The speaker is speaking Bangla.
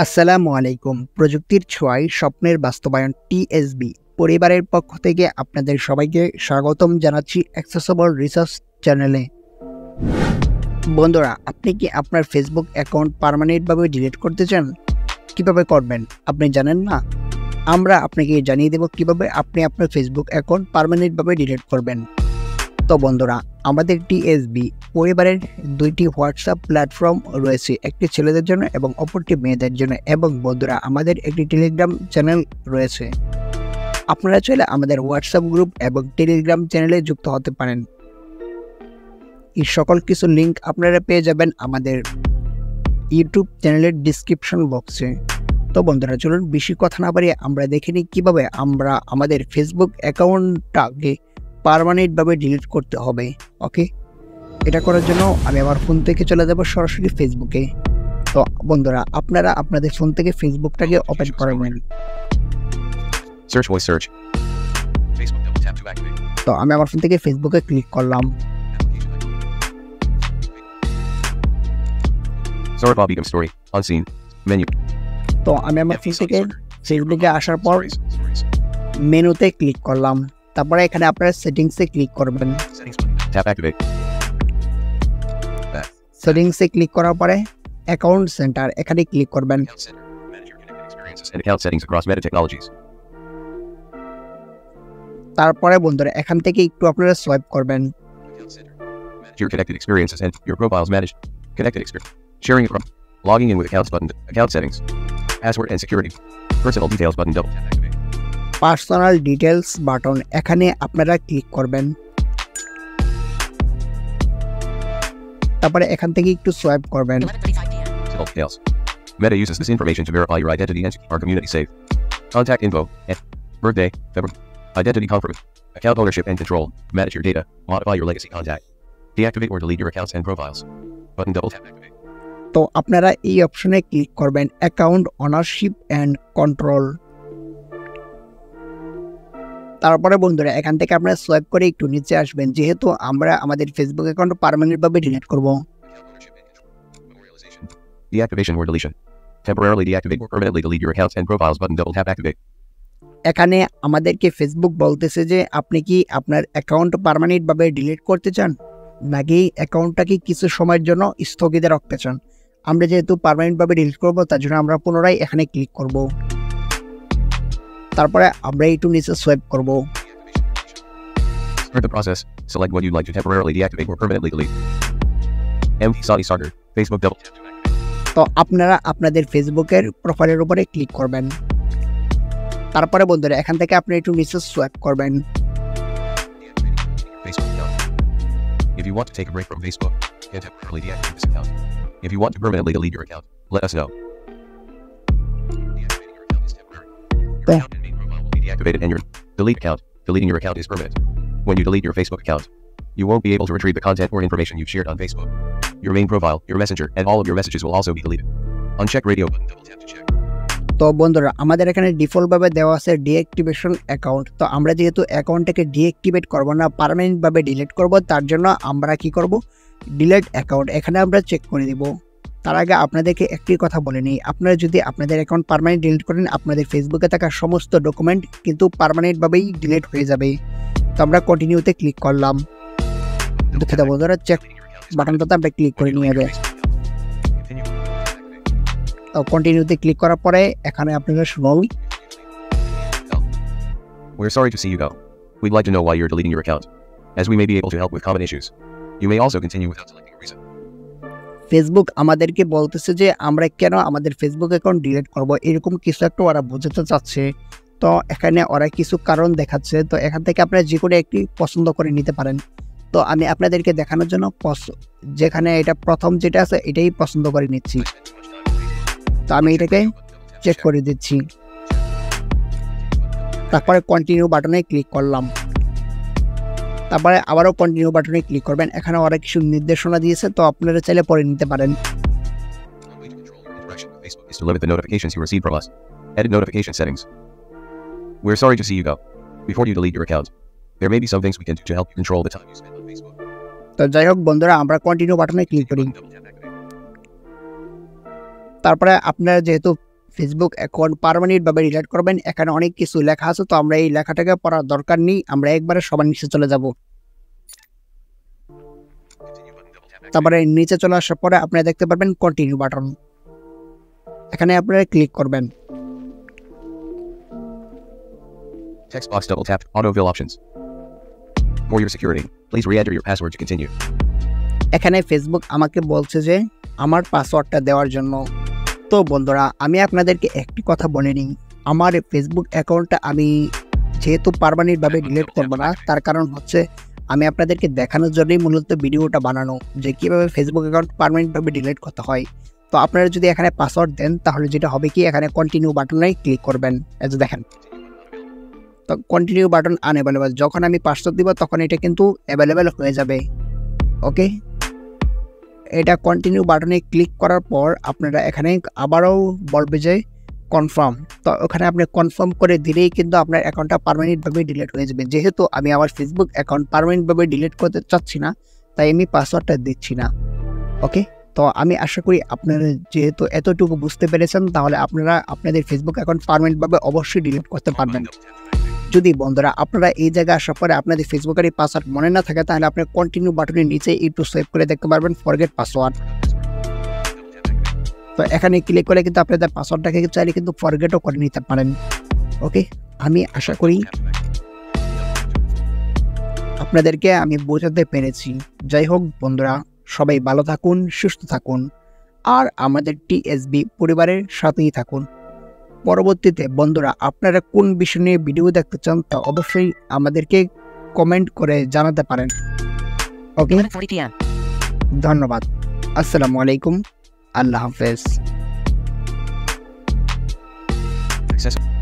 আসসালামু আলাইকুম। প্রযুক্তির ছোঁয়ায় স্বপ্নের বাস্তবায়ন টিএসবি পরিবারের পক্ষ থেকে আপনাদের সবাইকে স্বাগতম জানাচ্ছি অ্যাক্সেসিবল রিসার্চ চ্যানেলে। বন্ধুরা, আপনি কি আপনার ফেসবুক অ্যাকাউন্ট পার্মানেন্টভাবে ডিলিট করতে চান? কিভাবে করবেন আপনি জানেন না? আমরা আপনাকে জানিয়ে দেব কিভাবে আপনি আপনার ফেসবুক অ্যাকাউন্ট পার্মানেন্টভাবে ডিলিট করবেন। তো বন্ধুরা, আমাদের টিএসবি পরিবারের দুইটি হোয়াটসঅ্যাপ প্ল্যাটফর্ম রয়েছে, একটি ছেলেদের জন্য এবং অপরটি মেয়েদের জন্য। এবং বন্ধুরা, আমাদের একটি টেলিগ্রাম চ্যানেল রয়েছে। আপনারা চাইলে আমাদের হোয়াটসঅ্যাপ গ্রুপ এবং টেলিগ্রাম চ্যানেলে যুক্ত হতে পারেন। এই সকল কিছু লিঙ্ক আপনারা পেয়ে যাবেন আমাদের ইউটিউব চ্যানেলের ডিসক্রিপশন বক্সে। তো বন্ধুরা, চলুন বেশি কথা না বাড়িয়ে আমরা দেখে নিই কীভাবে আমরা আমাদের ফেসবুক অ্যাকাউন্টটাকে পার্মানেন্টভাবে ডিলিট করতে হবে। ওকে, এটা করার জন্য আমি আমার ফোন থেকে চলে যাব সরাসরি ফেসবুকে। তো বন্ধুরা, আপনারা আপনাদের ফোন থেকে ফেসবুকটাকে ওপেন করবেন। Search voice search. Facebook double tap to activate. তো আমি আমার ফোন থেকে ফেসবুকে ক্লিক করলাম। Zorba Begum story. Unseen. Menu. তো আমি আমার ফোন থেকে ফেসবুকে আসার পর মেনুতে ক্লিক করলাম। তারপরে এখানে আপনারা সেটিংসে ক্লিক করবেন। Settings button. Tap activate. Back. সেটিংসে ক্লিক করার পরে অ্যাকাউন্ট সেন্টার এখানে ক্লিক করবেন। Account center. Manage your connected experiences and account settings across Meta Technologies. তারপরে বন্ধুরা, এখান থেকে একটু আপনারা সোয়াইপ করবেন। Account center. Manage your connected experiences and your profiles managed. Connected experience. Sharing across. Logging in with accounts button. Account settings. Password and security. Personal details button double tap activate. Personal details button এখানে আপনারা ক্লিক করবেন। তারপরে এখান থেকে একটু সোয়াইপ করবেন। Personal details. Meta uses this information to verify your identity and keep our community safe. Contact info. Birthday. February. Identity confirm. Account ownership and control. Manage your data. Modify your legacy contact. Deactivate or delete your accounts and profiles. Button double tap activate. তো আপনারা এই অপশনে ক্লিক করবেন অ্যাকাউন্ট ওনারশিপ অ্যান্ড কন্ট্রোল। তারপরে বন্ধুরা, এখান থেকে আপনারা সোয়াইপ করে একটু নিচে আসবেন, যেহেতু আমরা আমাদের ফেসবুক অ্যাকাউন্ট পার্মানেন্টভাবে ডিলিট করব। Account ownership and control. Memorialization. Deactivation or deletion. Temporarily deactivate or permanently delete your accounts and profiles. Button double tap activate. এখানে আমাদেরকে ফেসবুক বলতেছে যে আপনি কি আপনার অ্যাকাউন্ট পার্মানেন্টভাবে ডিলিট করতে চান, নাকি অ্যাকাউন্টটাকে কিছু সময়ের জন্য স্থগিত রাখতে চান। আমরা যেহেতু পার্মানেন্টভাবে ডিলিট করব, তার জন্য আমরা পুনরায় এখানে ক্লিক করব। তারপরে আমরা একটু নিচে সোয়াইপ করব। Start the process. Select what you'd like to temporarily deactivate or permanently delete. MD Saudi starter. Facebook double tap to activate. তো আপনারা আপনাদের ফেসবুকের প্রোফাইলের উপরে ক্লিক করবেন। তারপরে বন্ধুরা, এখান থেকে আপনি একটু নিচে সোয়াইপ করবেন। Deactivating your Facebook account. If you want to take a break from Facebook and temporarily deactivate this account. If you want to permanently delete your account, let us know. Deactivating your account is temporary. Your account and main profile will be deactivated and your delete account. Deleting your account is permanent. When you delete your Facebook account, you won't be able to retrieve the content or information you've shared on Facebook. Your main profile, your messenger, and all of your messages will also be deleted. Uncheck radio button double tap to check. তো বন্ধুরা, আমাদের এখানে ডিফল্টভাবে দেওয়া আছে ডিঅ্যাক্টিভেশন অ্যাকাউন্ট। তো আমরা যেহেতু অ্যাকাউন্টটাকে ডিঅ্যাক্টিভেট করব না, পার্মানেন্টভাবে ডিলিট করব, তার জন্য আমরা কি করব, ডিলিট অ্যাকাউন্ট এখানে আমরা চেক করে দিব। তার আগে আপনাদেরকে একটি কথা বলে নিই, আপনারা যদি আপনাদের অ্যাকাউন্ট পার্মানেন্ট ডিলিট করেন, আপনাদের ফেসবুকে থাকা সমস্ত ডকুমেন্ট কিন্তু পার্মানেন্টভাবেই ডিলিট হয়ে যাবে। তো আমরা কন্টিনিউতে ক্লিক করলাম। দুঃখিত বন্ধুরা, চেক বাটনটাতে আমরা ক্লিক করে নিয়ে যাবে। তো কন্টিনিউতে ক্লিক করার পরে এখানে আপনারা শুনুন। We're sorry to see you go. We'd like to know why you're deleting your account, as we may be able to help with common issues. You may also continue without selecting a reason. Facebook আমাদেরকে বলতেছে যে আমরা কেন আমাদের ফেসবুক অ্যাকাউন্ট ডিলিট করব, এরকম কিছু একটা ওরা বোঝাতে চাচ্ছে। তো এখানে ওরা কিছু কারণ দেখাচ্ছে। তো এখান থেকে আপনারা যে কোনো একটি পছন্দ করে নিতে পারেন। তো আমি আপনাদেরকে দেখানোর জন্য যেখানে এটা প্রথম যেটা আছে এটাই পছন্দ করে নিচ্ছি। তো আমি এটাকে চেক করে দিচ্ছি। তারপরে কন্টিনিউ বাটনে ক্লিক করলাম। তারপরে আবারও কন্টিনিউ বাটনে ক্লিক করবেন। এখানে ওরা কিছু নির্দেশনা দিয়েছে, তো আপনারা চাইলে পরে নিতে পারেন। One way to control your interaction with Facebook is to limit the notifications you receive from us. Edit notification settings. We're sorry to see you go. Before you delete your account, there may be some things we can do to help you control the time you spend on Facebook. তো যাই হোক বন্ধুরা, আমরা কন্টিনিউ বাটনে ক্লিক করি। Double tap activate. তারপরে আপনারা যেহেতু ফেসবুক অ্যাকাউন্ট পার্মানেন্টভাবে ডিলিট করবেন। এখানে অনেক কিছু লেখা আছে, তো আমরা এই লেখাটাকে পড়ার দরকার নেই, আমরা একবারে সবার নিচে চলে যাব। তারপরে নিচে চলে আসার পরে আপনারা দেখতে পারবেন কন্টিনিউ বাটন, এখানে আপনারা ক্লিক করবেন। Text box double tap. Autofill options. For your security, please re-enter your password to continue. এখানে ফেসবুক আমাকে বলছে যে আমার পাসওয়ার্ডটা দেওয়ার জন্য। তো বন্ধুরা, আমি আপনাদেরকে একটি কথা বলে নিই, আমার ফেসবুক অ্যাকাউন্টটা আমি যেহেতু পার্মানেন্টভাবে ডিলিট করবো না, তার কারণ হচ্ছে আমি আপনাদেরকে দেখানোর জন্যই মূলত ভিডিওটা বানানো, যে কীভাবে ফেসবুক অ্যাকাউন্ট পার্মানেন্টভাবে ডিলিট করতে হয়। তো আপনারা যদি এখানে পাসওয়ার্ড দেন তাহলে যেটা হবে কি, এখানে কন্টিনিউ বাটনে ক্লিক করবেন। এই যে দেখেন, তো কন্টিনিউ বাটন আনঅ্যাভেলেবল, যখন আমি পাসওয়ার্ড দিব তখন এটা কিন্তু অ্যাভেলেবেল হয়ে যাবে। ওকে, এটা কন্টিনিউ বাটনে ক্লিক করার পর আপনারা এখানে আবারও বলবে যে কনফার্ম, তো ওখানে আপনি কনফার্ম করে দিলেই কিন্তু আপনার অ্যাকাউন্টটা পার্মানেন্টভাবে ডিলিট হয়ে যাবে। যেহেতু আমি আমার ফেসবুক অ্যাকাউন্ট পার্মানেন্টভাবে ডিলিট করতে চাচ্ছি না, তাই আমি পাসওয়ার্ডটা দিচ্ছি না। ওকে, তো আমি আশা করি আপনারা যেহেতু এতটুকু বুঝতে পেরেছেন, তাহলে আপনারা আপনাদের ফেসবুক অ্যাকাউন্ট পার্মানেন্টভাবে অবশ্যই ডিলিট করতে পারবেন। যদি বন্ধুরা আপনারা এই জায়গায় আসার পরে আপনাদের ফেসবুকের এই পাসওয়ার্ড মনে না থাকে, তাহলে আপনি কন্টিনিউ বাটনের নিচে একটু সেভ করে দেখতে পারবেন ফরগেট পাসওয়ার্ড। তো এখানে ক্লিক করে কিন্তু আপনাদের পাসওয়ার্ডটাকে চাইলে কিন্তু ফরগেটও করে নিতে পারেন। ওকে, আমি আশা করি আপনাদেরকে আমি বোঝাতে পেরেছি। যাই হোক বন্ধুরা, সবাই ভালো থাকুন, সুস্থ থাকুন, আর আমাদের টিএসবি পরিবারের সাথেই থাকুন। পরবর্তীতে বন্ধুরা আপনারা কোন বিষয় নিয়ে ভিডিও দেখতে চান তা অবশ্যই আমাদেরকে কমেন্ট করে জানাতে পারেন। ওকে, ধন্যবাদ, আসসালামু আলাইকুম, আল্লাহ হাফেজ। Access.